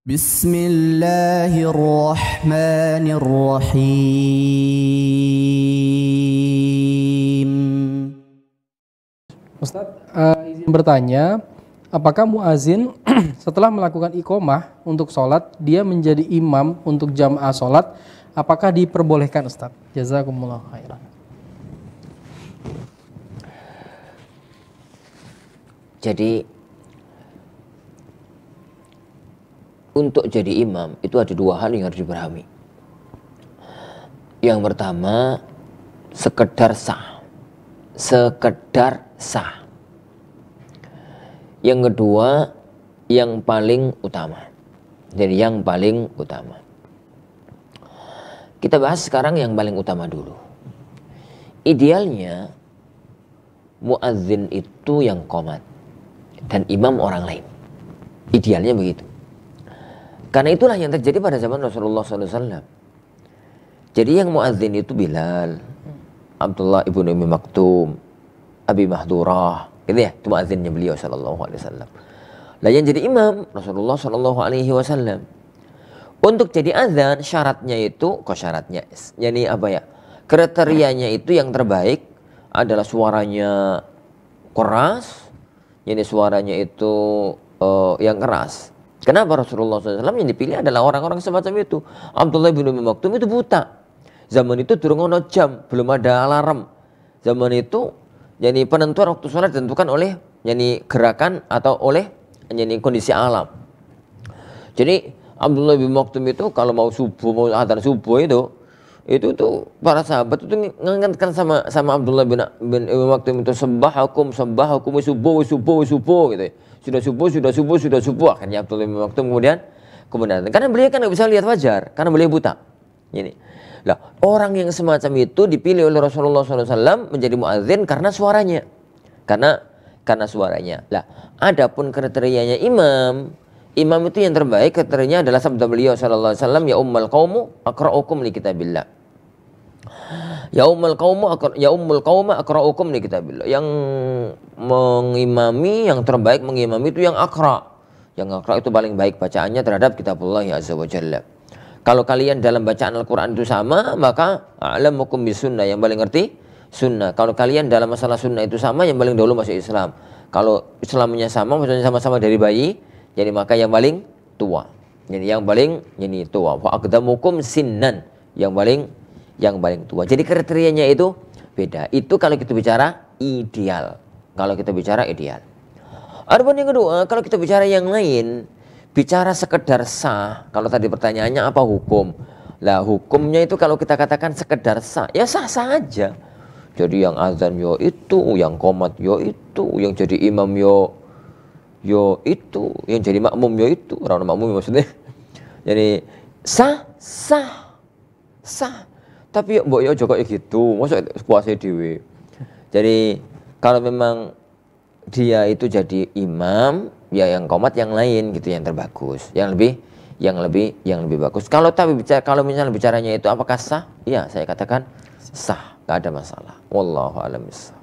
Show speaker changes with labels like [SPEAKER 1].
[SPEAKER 1] Bismillahirrahmanirrahim.
[SPEAKER 2] Ustadz, izin bertanya, apakah muazin setelah melakukan iqomah untuk sholat, dia menjadi imam untuk jamaah sholat, apakah diperbolehkan Ustadz? Jazakumullah khairan.
[SPEAKER 3] Jadi untuk jadi imam itu ada dua hal yang harus dipahami. Yang pertama, sekedar sah. Sekedar sah. Yang kedua, yang paling utama. Jadi yang paling utama. Kita bahas sekarang yang paling utama dulu. Idealnya muadzin itu yang qomat dan imam orang lain. Idealnya begitu. Karena itulah yang terjadi pada zaman Rasulullah SAW. Jadi yang muadzin itu Bilal, Abdullah ibnu Ummi Maktum, Abi Mahdurah, gitu ya, itu muadzinnya beliau sallallahu alaihi wasallam. Lah yang jadi imam Rasulullah sallallahu alaihi wasallam. Untuk jadi azan syaratnya itu, kok syaratnya? Yani apa ya? Kriterianya itu yang terbaik adalah suaranya keras, yani suaranya itu yang keras. Kenapa Rasulullah SAW yang dipilih adalah orang-orang semacam itu? Abdullah bin Ummi Maktum itu buta. Zaman itu durung ono jam, belum ada alarm. Zaman itu yani penentuan waktu sholat ditentukan oleh yani gerakan atau oleh yani kondisi alam. Jadi Abdullah bin Maktum itu kalau mau subuh, mau adzan subuh itu tuh para sahabat itu ngingatkan sama Abdullah bin Ummi Maktum itu sabbahakum subuh gitu ya. Sudah subuh. Akhirnya Abdullah bin Maktum kemudian karena beliau kan nggak bisa lihat fajar karena beliau buta. Ini. Lah, orang yang semacam itu dipilih oleh Rasulullah SAW menjadi muadzin karena suaranya. Karena suaranya. Lah, adapun kriterianya imam itu yang terbaik kriterianya adalah sabda beliau sallallahu alaihi wasallam, ya ummul qaumu aqra'ukum li kitabillah. Ya ummul qaumu aqra'ukum li kitabillah. Yang mengimami, yang terbaik mengimami itu yang aqra'. Yang aqra' itu paling baik bacaannya terhadap kitabullah azza wa jalla. Kalau kalian dalam bacaan Al-Quran itu sama, maka a'lamukum bisunnah, yang paling ngerti sunnah. Kalau kalian dalam masalah sunnah itu sama, yang paling dahulu masuk Islam. Kalau Islamnya sama, maksudnya sama-sama dari bayi, jadi maka yang paling tua. Jadi yang paling ini tua. Wa aqdamukum sinnan, yang paling tua. Jadi kriterianya itu beda. Itu kalau kita bicara ideal. Adapun yang kedua, kalau kita bicara yang lain, bicara sekedar sah. Kalau tadi pertanyaannya apa hukum? Lah hukumnya itu kalau kita katakan sekedar sah, ya sah-sah aja. Jadi yang azan yo itu, yang qomat yo itu, yang jadi imam yo itu, yang jadi makmum yo itu. Orang makmum maksudnya. Jadi sah. Tapi mbok yo joko gitu, mosok kuasai dhewe. Jadi kalau memang dia itu jadi imam, ya yang qomat yang lain gitu yang terbagus, yang lebih bagus. Kalau misalnya bicaranya itu apakah sah? Ya, saya katakan sah, gak ada masalah. Wallahu a'lam bishawab.